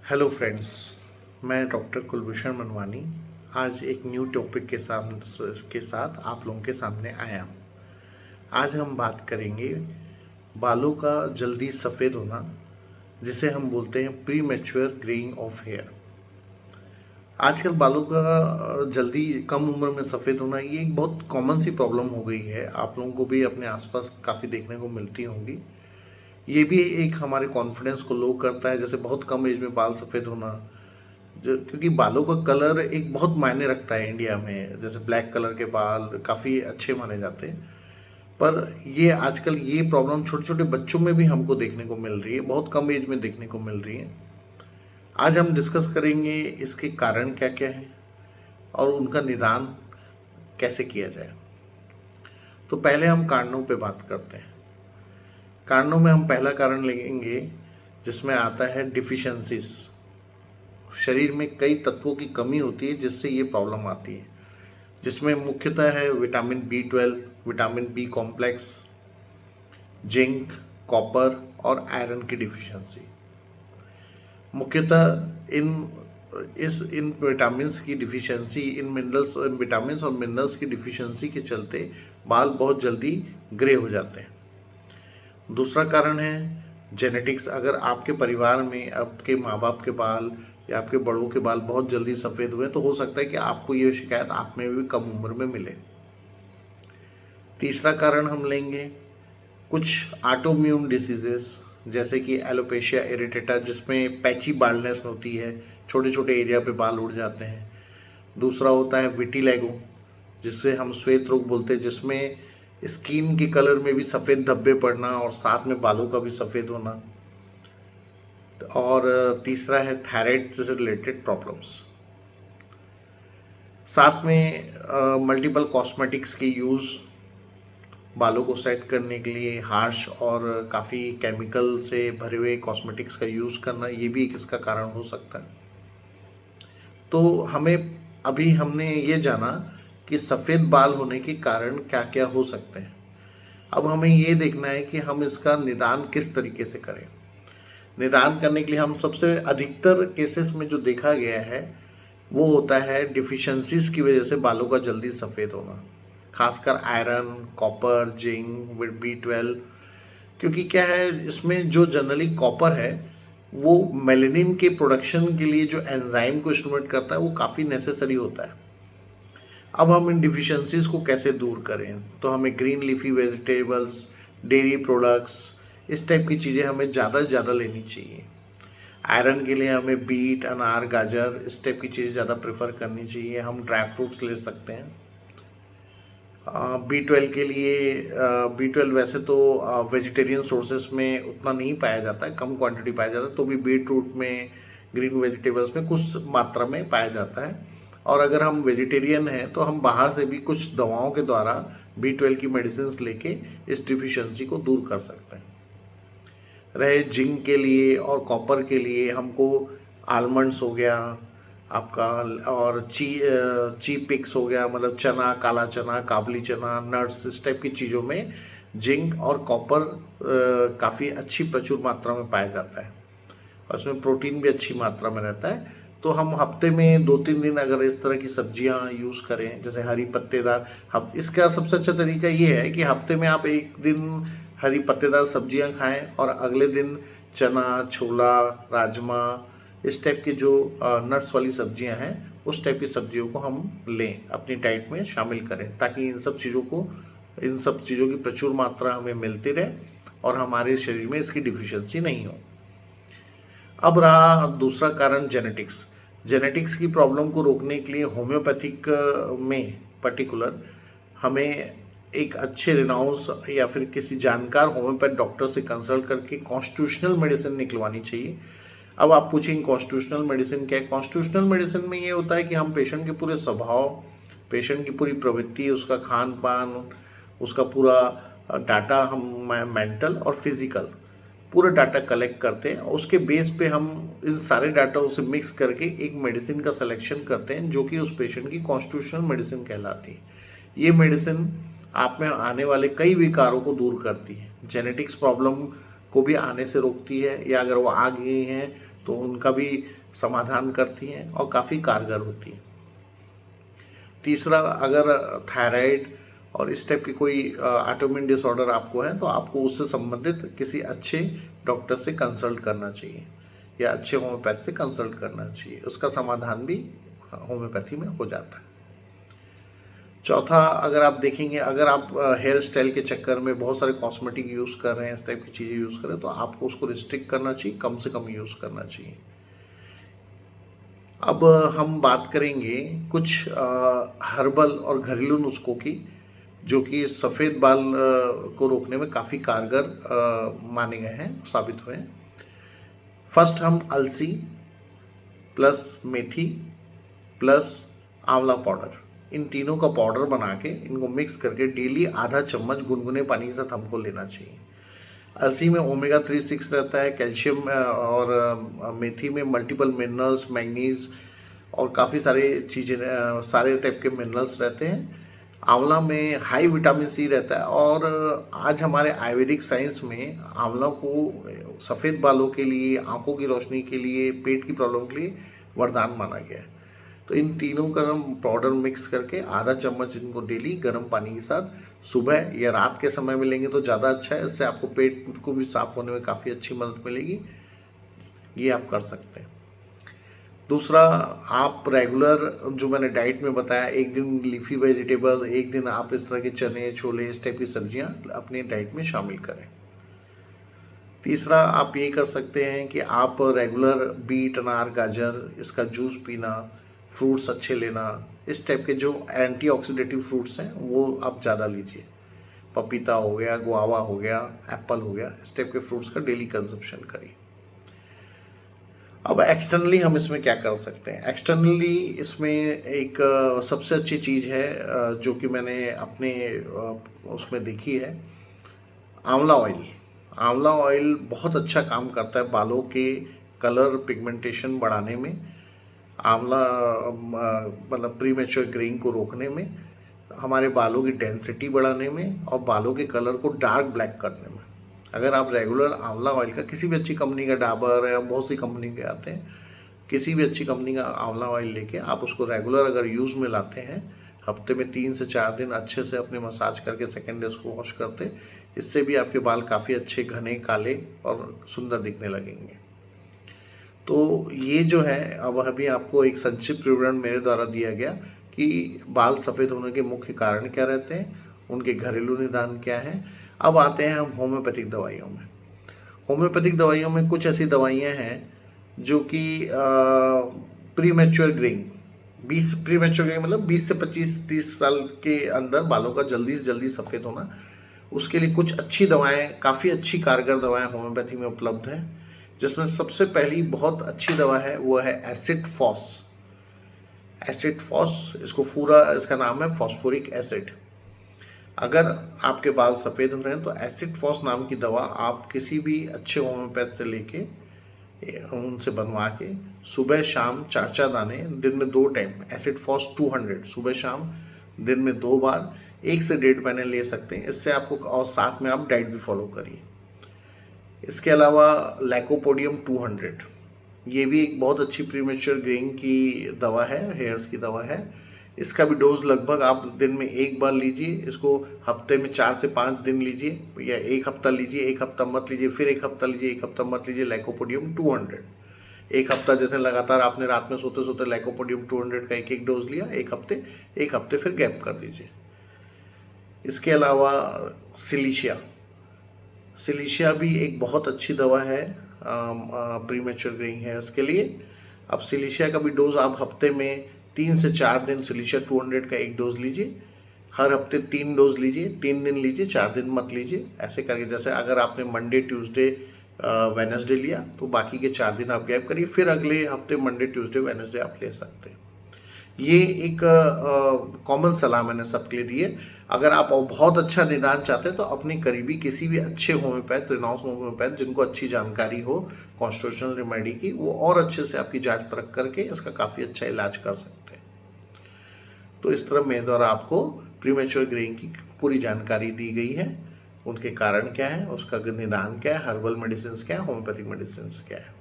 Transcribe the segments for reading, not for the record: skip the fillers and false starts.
Hello friends, मैं doctor Kulbhushan Manwani आज एक न्यू टॉपिक के साथ आप लोगों के सामने आया हूँ। आज हम बात करेंगे बालों का जल्दी सफ़ेद होना, जिसे हम बोलते हैं premature greying of hair. आजकल बालों का जल्दी कम उम्र में सफ़ेद होना ये एक बहुत कॉमन सी प्रॉब्लम हो गई है। आप लोगों को भी अपने आसपास काफ़ी देखने को मिलती होंगी। ये भी एक हमारे कॉन्फिडेंस को लो करता है, जैसे बहुत कम एज में बाल सफ़ेद होना, जो क्योंकि बालों का कलर एक बहुत मायने रखता है इंडिया में। जैसे ब्लैक कलर के बाल काफ़ी अच्छे माने जाते हैं, पर ये आजकल ये प्रॉब्लम छोटे छोटे बच्चों में भी हमको देखने को मिल रही है, बहुत कम एज में देखने को मिल रही है। आज हम डिस्कस करेंगे इसके कारण क्या क्या हैं और उनका निदान कैसे किया जाए। तो पहले हम कारणों पे बात करते हैं। कारणों में हम पहला कारण लेंगे जिसमें आता है डिफिशेंसीज। शरीर में कई तत्वों की कमी होती है जिससे ये प्रॉब्लम आती है, जिसमें मुख्यतः है vitamin B12, vitamin B complex, zinc, copper और आयरन की डिफिशिएंसी। मुख्यतः इन विटामिन्स की डिफिशिएंसी, इन विटामिन्स और मिनरल्स की डिफिशिएंसी के चलते बाल बहुत जल्दी ग्रे हो जाते हैं। दूसरा कारण है जेनेटिक्स। अगर आपके परिवार में आपके माँ बाप के बाल या आपके बड़ों के बाल बहुत जल्दी सफ़ेद हुए तो हो सकता है कि आपको ये शिकायत आप में भी कम उम्र में मिले। तीसरा कारण हम लेंगे कुछ ऑटोइम्यून डिसीजेस, जैसे कि एलोपेशिया इरिटेटा, जिसमें पैची बाल्डनेस होती है, छोटे छोटे एरिया पे बाल उड़ जाते हैं। दूसरा होता है विटिलिगो, जिससे हम श्वेत रोग बोलते हैं, जिसमें स्किन के कलर में भी सफ़ेद धब्बे पड़ना और साथ में बालों का भी सफ़ेद होना। और तीसरा है थायराइड से रिलेटेड प्रॉब्लम्स। साथ में मल्टीपल कॉस्मेटिक्स की यूज़, बालों को सेट करने के लिए हार्श और काफ़ी केमिकल से भरे हुए कॉस्मेटिक्स का यूज़ करना, ये भी एक इसका कारण हो सकता है। तो हमने ये जाना कि सफ़ेद बाल होने के कारण क्या क्या हो सकते हैं। अब हमें ये देखना है कि हम इसका निदान किस तरीके से करें। निदान करने के लिए हम सबसे अधिकतर केसेस में जो देखा गया है वो होता है डिफिशेंसीज की वजह से बालों का जल्दी सफ़ेद होना, खासकर आयरन, कॉपर, जिंक, B12। क्योंकि क्या है, इसमें जो जनरली कॉपर है वो मेलेनिन के प्रोडक्शन के लिए जो एंजाइम को स्टिमुलेट करता है वो काफ़ी नेसेसरी होता है। अब हम इन डिफिशेंसीज को कैसे दूर करें, तो हमें green leafy vegetables, dairy products, इस टाइप की चीज़ें हमें ज़्यादा से ज़्यादा लेनी चाहिए। आयरन के लिए हमें बीट, अनार, गाजर, इस टाइप की चीज़ें ज़्यादा प्रेफर करनी चाहिए। हम ड्राई फ्रूट्स ले सकते हैं। B12 के लिए B12 वैसे तो वेजिटेरियन सोर्सेस में उतना नहीं पाया जाता है, कम क्वांटिटी पाया जाता है, तो भी बीट रूट में, ग्रीन वेजिटेबल्स में कुछ मात्रा में पाया जाता है। और अगर हम वेजिटेरियन हैं तो हम बाहर से भी कुछ दवाओं के द्वारा B12 की मेडिसिन लेके इस डिफिशिएंसी को दूर कर सकते हैं। रहे जिंक के लिए और कॉपर के लिए, हमको आलमंड्स हो गया आपका, और ची पिक्स हो गया, मतलब चना, काला चना, काबली चना, नट्स, इस टाइप की चीज़ों में जिंक और कॉपर काफ़ी अच्छी प्रचुर मात्रा में पाया जाता है और उसमें प्रोटीन भी अच्छी मात्रा में रहता है। तो हम हफ्ते में 2-3 दिन अगर इस तरह की सब्जियां यूज़ करें, जैसे हरी पत्तेदार, इसका सबसे अच्छा तरीका ये है कि हफ्ते में आप एक दिन हरी पत्तेदार सब्जियां खाएं और अगले दिन चना, छोला, राजमा, इस टाइप की जो नट्स वाली सब्जियां हैं उस टाइप की सब्जियों को हम लें, अपनी डाइट में शामिल करें, ताकि इन सब चीज़ों की प्रचुर मात्रा हमें मिलती रहे और हमारे शरीर में इसकी डिफिशिएंसी नहीं हो। अब रहा दूसरा कारण जेनेटिक्स। जेनेटिक्स की प्रॉब्लम को रोकने के लिए होम्योपैथिक में पर्टिकुलर हमें एक अच्छे रिनाउंस या फिर किसी जानकार होम्योपैथ डॉक्टर से कंसल्ट करके कॉन्स्टिट्यूशनल मेडिसिन निकलवानी चाहिए। अब आप पूछेंगे कॉन्स्टिट्यूशनल मेडिसिन क्या है। कॉन्स्टिट्यूशनल मेडिसिन में ये होता है कि हम पेशेंट के पूरे स्वभाव, पेशेंट की पूरी प्रवृत्ति, उसका खान पान, उसका पूरा डाटा, हम मेंटल और फिजिकल पूरा डाटा कलेक्ट करते हैं और उसके बेस पे हम इन सारे डाटा उसे मिक्स करके एक मेडिसिन का सिलेक्शन करते हैं जो कि उस पेशेंट की कॉन्स्टिट्यूशनल मेडिसिन कहलाती है। ये मेडिसिन आप में आने वाले कई विकारों को दूर करती है, जेनेटिक्स प्रॉब्लम को भी आने से रोकती है, या अगर वो आ गई हैं तो उनका भी समाधान करती हैं और काफ़ी कारगर होती हैं। तीसरा, अगर थायराइड और इस टाइप की कोई ऑटोइम्यून डिसऑर्डर आपको है तो आपको उससे संबंधित किसी अच्छे डॉक्टर से कंसल्ट करना चाहिए या अच्छे होम्योपैथ से कंसल्ट करना चाहिए। उसका समाधान भी होम्योपैथी में हो जाता है। चौथा, अगर आप देखेंगे, अगर आप हेयर स्टाइल के चक्कर में बहुत सारे कॉस्मेटिक यूज़ कर रहे हैं, इस टाइप की चीज़ें यूज़ कर रहे हैं, तो आपको उसको रिस्ट्रिक्ट करना चाहिए, कम से कम यूज़ करना चाहिए। अब हम बात करेंगे कुछ हर्बल और घरेलू नुस्खों की, जो कि सफ़ेद बाल को रोकने में काफ़ी कारगर माने गए हैं, साबित हुए हैं। फर्स्ट, हम अलसी प्लस मेथी प्लस आंवला पाउडर, इन तीनों का पाउडर बना के इनको मिक्स करके डेली आधा चम्मच गुनगुने पानी के साथ हमको लेना चाहिए। अलसी में ओमेगा 3-6 रहता है, कैल्शियम, और मेथी में मल्टीपल मिनरल्स, मैग्नीज और काफ़ी सारे चीज़ें, सारे टाइप के मिनरल्स रहते हैं। आंवला में हाई विटामिन सी रहता है, और आज हमारे आयुर्वेदिक साइंस में आंवला को सफ़ेद बालों के लिए, आंखों की रोशनी के लिए, पेट की प्रॉब्लम के लिए वरदान माना गया है। तो इन तीनों का हम पाउडर मिक्स करके आधा चम्मच इनको डेली गर्म पानी के साथ सुबह या रात के समय में लेंगे तो ज़्यादा अच्छा है। इससे आपको पेट को भी साफ होने में काफ़ी अच्छी मदद मिलेगी। ये आप कर सकते हैं। दूसरा, आप रेगुलर जो मैंने डाइट में बताया, एक दिन लीफी वेजिटेबल, एक दिन आप इस तरह के चने, छोले, इस टाइप की सब्जियां अपनी डाइट में शामिल करें। तीसरा, आप ये कर सकते हैं कि आप रेगुलर बीट, अनार, गाजर, इसका जूस पीना, फ्रूट्स अच्छे लेना, इस टाइप के जो एंटीऑक्सीडेटिव फ्रूट्स हैं वो आप ज़्यादा लीजिए। पपीता हो गया, गुआवा हो गया, एप्पल हो गया, इस टाइप के फ्रूट्स का डेली कंजप्शन करिए। अब एक्सटर्नली हम इसमें क्या कर सकते हैं? एक्सटर्नली इसमें एक सबसे अच्छी चीज़ है जो कि मैंने अपने उसमें देखी है, आंवला ऑयल। आंवला ऑयल बहुत अच्छा काम करता है बालों के कलर, पिगमेंटेशन बढ़ाने में, आंवला मतलब प्रीमेच्योर ग्रेइंग को रोकने में, हमारे बालों की डेंसिटी बढ़ाने में और बालों के कलर को डार्क ब्लैक करने में। अगर आप रेगुलर आंवला ऑयल का, किसी भी अच्छी कंपनी का, डाबर या बहुत सी कंपनी के आते हैं, किसी भी अच्छी कंपनी का आंवला ऑयल लेके आप उसको रेगुलर अगर यूज़ में लाते हैं, हफ्ते में 3 से 4 दिन अच्छे से अपने मसाज करके सेकेंड डे उसको वॉश करते, इससे भी आपके बाल काफ़ी अच्छे, घने, काले और सुंदर दिखने लगेंगे। तो ये जो है, अब अभी आपको एक संक्षिप्त विवरण मेरे द्वारा दिया गया कि बाल सफ़ेद होने के मुख्य कारण क्या रहते हैं, उनके घरेलू निदान क्या हैं। अब आते हैं हम होम्योपैथिक दवाइयों में। होम्योपैथिक दवाइयों में कुछ ऐसी दवाइयाँ हैं जो कि प्रीमेच्योर ग्रेइंग, 20 प्रीमेच्योर ग्रेइंग मतलब 20 से 25-30 साल के अंदर बालों का जल्दी से जल्दी सफ़ेद होना, उसके लिए कुछ अच्छी दवाएं, काफ़ी अच्छी कारगर दवाएं होम्योपैथी में उपलब्ध हैं। जिसमें सबसे पहली बहुत अच्छी दवा है वो है एसिड फॉस। एसिड फॉस, इसको पूरा इसका नाम है फॉस्फोरिक एसिड। अगर आपके बाल सफ़ेद हो रहे हैं तो एसिड फॉस नाम की दवा आप किसी भी अच्छे होम्योपैथ से लेके, उनसे बनवा के, सुबह शाम 4-4 दाने, दिन में 2 टाइम, एसिड फॉस 200 सुबह शाम दिन में 2 बार 1 से 1.5 महीने ले सकते हैं। इससे आपको, और साथ में आप डाइट भी फॉलो करिए। इसके अलावा लैकोपोडियम 200, ये भी एक बहुत अच्छी प्रीमेच्योर ग्रेइंग की दवा है, हेयर्स की दवा है। इसका भी डोज लगभग आप दिन में 1 बार लीजिए। इसको हफ्ते में 4 से 5 दिन लीजिए, या 1 हफ्ता लीजिए, 1 हफ्ता मत लीजिए, फिर 1 हफ्ता लीजिए, 1 हफ्ता मत लीजिए। लैकोपोडियम 200 1 हफ्ता, जैसे लगातार आपने रात में सोते सोते लैकोपोडियम 200 का एक डोज लिया, 1 हफ्ते फिर गैप कर दीजिए। इसके अलावा सिलिशिया भी एक बहुत अच्छी दवा है प्रीमेच्योर ग्रेइंग हेयर्स के लिए। अब सिलिशिया का भी डोज आप हफ्ते में 3 से 4 दिन सिलिशिया 200 का एक डोज लीजिए। हर हफ्ते 3 डोज लीजिए, 3 दिन लीजिए, 4 दिन मत लीजिए। ऐसे करके, जैसे अगर आपने मंडे, ट्यूसडे, वेडनेसडे लिया तो बाकी के 4 दिन आप गैप करिए, फिर अगले हफ्ते मंडे, ट्यूसडे, वेडनेसडे आप ले सकते हैं। ये एक कॉमन सलाह मैंने सबके लिए दी है। अगर आप बहुत अच्छा निदान चाहते हैं तो अपने करीबी किसी भी अच्छे होम्योपैथ, रिनाउंस होम्योपैथ, जिनको अच्छी जानकारी हो कॉन्स्टिट्यूशनल रेमेडी की, वो और अच्छे से आपकी जांच परख करके इसका काफ़ी अच्छा इलाज कर सकते हैं। तो इस तरह मेरे द्वारा आपको प्रीमेच्योर ग्रेइंग की पूरी जानकारी दी गई है। उनके कारण क्या है, उसका निदान क्या है, हर्बल मेडिसिन क्या है, होम्योपैथिक मेडिसिन क्या है।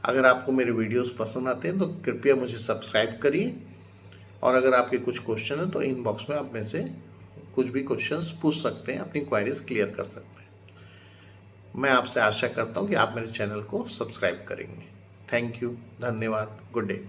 अगर आपको मेरे वीडियोस पसंद आते हैं तो कृपया मुझे सब्सक्राइब करिए, और अगर आपके कुछ क्वेश्चन हैं तो इनबॉक्स में आप में से कुछ भी क्वेश्चंस पूछ सकते हैं, अपनी क्वायरीज क्लियर कर सकते हैं। मैं आपसे आशा करता हूं कि आप मेरे चैनल को सब्सक्राइब करेंगे। थैंक यू, धन्यवाद, गुड डे।